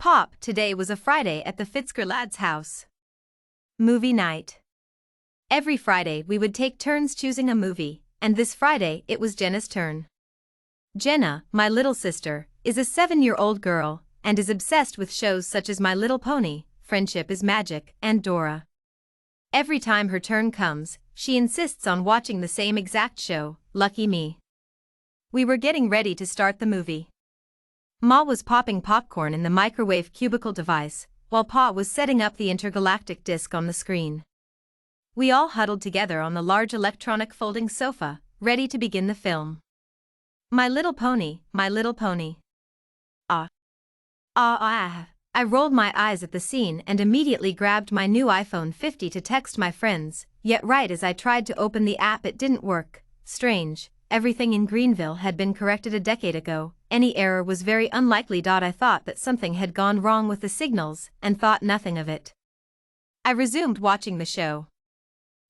Pop, today was a Friday at the Fitzger lad's house. Movie night. Every Friday we would take turns choosing a movie, and this Friday it was Jenna's turn. Jenna, my little sister, is a 7-year-old girl, and is obsessed with shows such as My Little Pony, Friendship is Magic, and Dora. Every time her turn comes, she insists on watching the same exact show, lucky me. We were getting ready to start the movie. Ma was popping popcorn in the microwave cubicle device, while Pa was setting up the intergalactic disc on the screen. We all huddled together on the large electronic folding sofa, ready to begin the film. My Little Pony, My Little Pony. I rolled my eyes at the scene and immediately grabbed my new iPhone 50 to text my friends, yet right as I tried to open the app it didn't work. Strange, everything in Greenville had been corrected a decade ago, any error was very unlikely. I thought that something had gone wrong with the signals, and thought nothing of it. I resumed watching the show.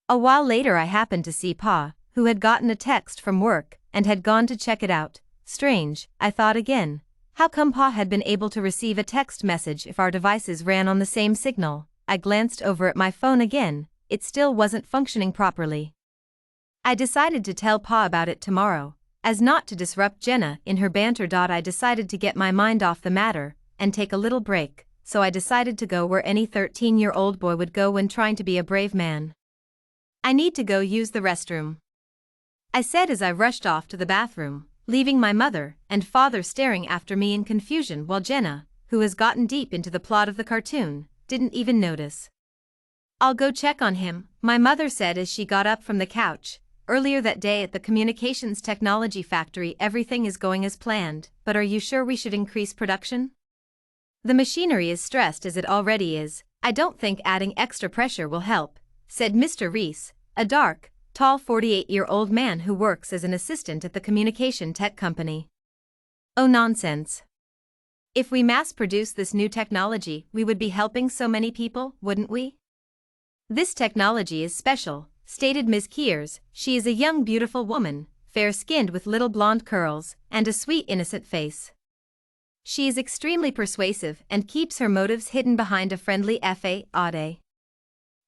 A while later I happened to see Pa, who had gotten a text from work, and had gone to check it out. Strange, I thought again. How come Pa had been able to receive a text message if our devices ran on the same signal? I glanced over at my phone again, it still wasn't functioning properly. I decided to tell Pa about it tomorrow, as not to disrupt Jenna in her banter. I decided to get my mind off the matter, and take a little break, so I decided to go where any 13-year-old boy would go when trying to be a brave man. I need to go use the restroom, I said as I rushed off to the bathroom, leaving my mother and father staring after me in confusion while Jenna, who has gotten deep into the plot of the cartoon, didn't even notice. I'll go check on him, my mother said as she got up from the couch. Earlier that day at the Communications Technology Factory everything is going as planned, but are you sure we should increase production? The machinery is stressed as it already is, I don't think adding extra pressure will help, said Mr. Reese, a dark, tall 48-year-old man who works as an assistant at the communication tech company. Oh nonsense. If we mass-produce this new technology we would be helping so many people, wouldn't we? This technology is special, stated Ms. Kears. She is a young beautiful woman, fair-skinned with little blonde curls, and a sweet innocent face. She is extremely persuasive and keeps her motives hidden behind a friendly facade.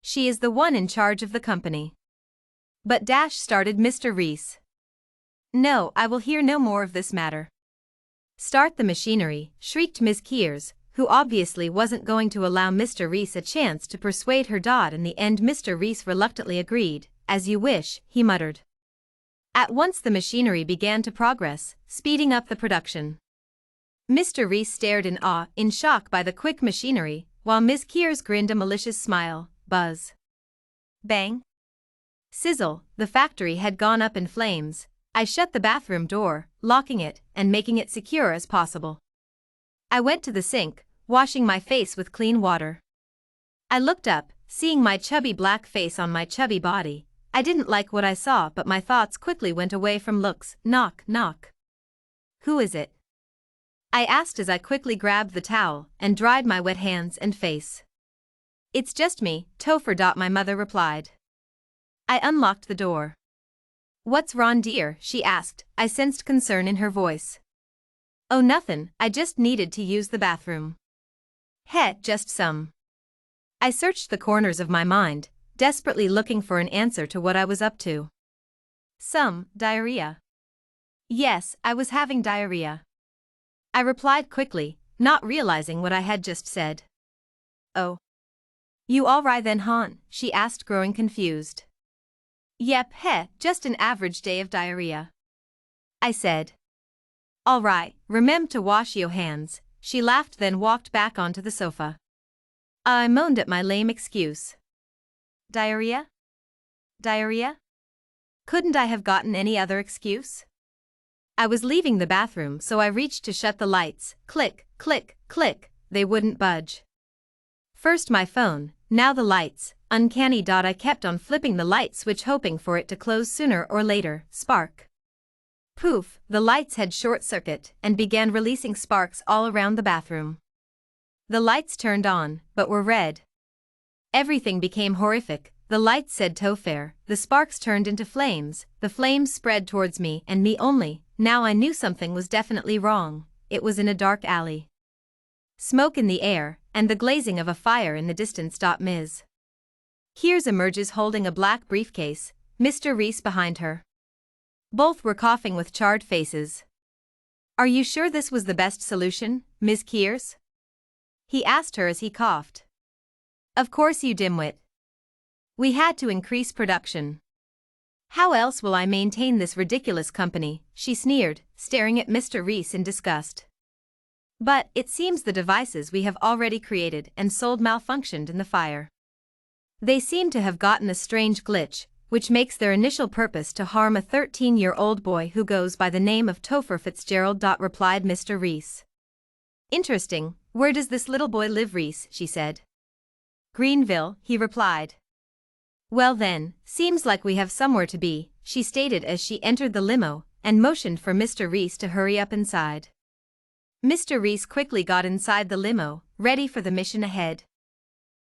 She is the one in charge of the company. But started Mr. Reese. No, I will hear no more of this matter. Start the machinery, shrieked Ms. Kears, who obviously wasn't going to allow Mr. Reese a chance to persuade her. In the end Mr. Reese reluctantly agreed. As you wish, he muttered. At once the machinery began to progress, speeding up the production. Mr. Reese stared in awe, in shock by the quick machinery, while Ms. Kears grinned a malicious smile. Buzz. Bang. Sizzle, the factory had gone up in flames. I shut the bathroom door, locking it and making it secure as possible. I went to the sink, washing my face with clean water. I looked up, seeing my chubby black face on my chubby body. I didn't like what I saw, but my thoughts quickly went away from looks. Knock, knock. Who is it? I asked as I quickly grabbed the towel and dried my wet hands and face. It's just me, Topher. My mother replied. I unlocked the door. What's wrong, dear? She asked. I sensed concern in her voice. Oh nothin', I just needed to use the bathroom. Just some. I searched the corners of my mind, desperately looking for an answer to what I was up to. Some diarrhea. Yes, I was having diarrhea. I replied quickly, not realizing what I had just said. Oh. You alright then, hon? She asked, growing confused. Yep, just an average day of diarrhea. I said. Alright, remember to wash your hands. She laughed, then walked back onto the sofa. I moaned at my lame excuse. Diarrhea? Diarrhea? Couldn't I have gotten any other excuse? I was leaving the bathroom, so I reached to shut the lights. Click, click, click, they wouldn't budge. First my phone, now the lights. Uncanny. I kept on flipping the light switch hoping for it to close sooner or later. Spark. Poof, the lights had short-circuit and began releasing sparks all around the bathroom. The lights turned on, but were red. Everything became horrific. The lights said Topher, the sparks turned into flames, the flames spread towards me and me only. Now I knew something was definitely wrong. It was in a dark alley. Smoke in the air, and the glazing of a fire in the distance. Ms. Hears emerges holding a black briefcase, Mr. Reese behind her. Both were coughing with charred faces. Are you sure this was the best solution, Ms. Kears? He asked her as he coughed. Of course, you dimwit. We had to increase production. How else will I maintain this ridiculous company, she sneered, staring at Mr. Reese in disgust. But, it seems the devices we have already created and sold malfunctioned in the fire. They seem to have gotten a strange glitch, which makes their initial purpose to harm a 13-year-old boy who goes by the name of Topher Fitzgerald. Replied Mr. Reese. Interesting, where does this little boy live, Reese? She said. Greenville, he replied. Well then, seems like we have somewhere to be, she stated as she entered the limo, and motioned for Mr. Reese to hurry up inside. Mr. Reese quickly got inside the limo, ready for the mission ahead.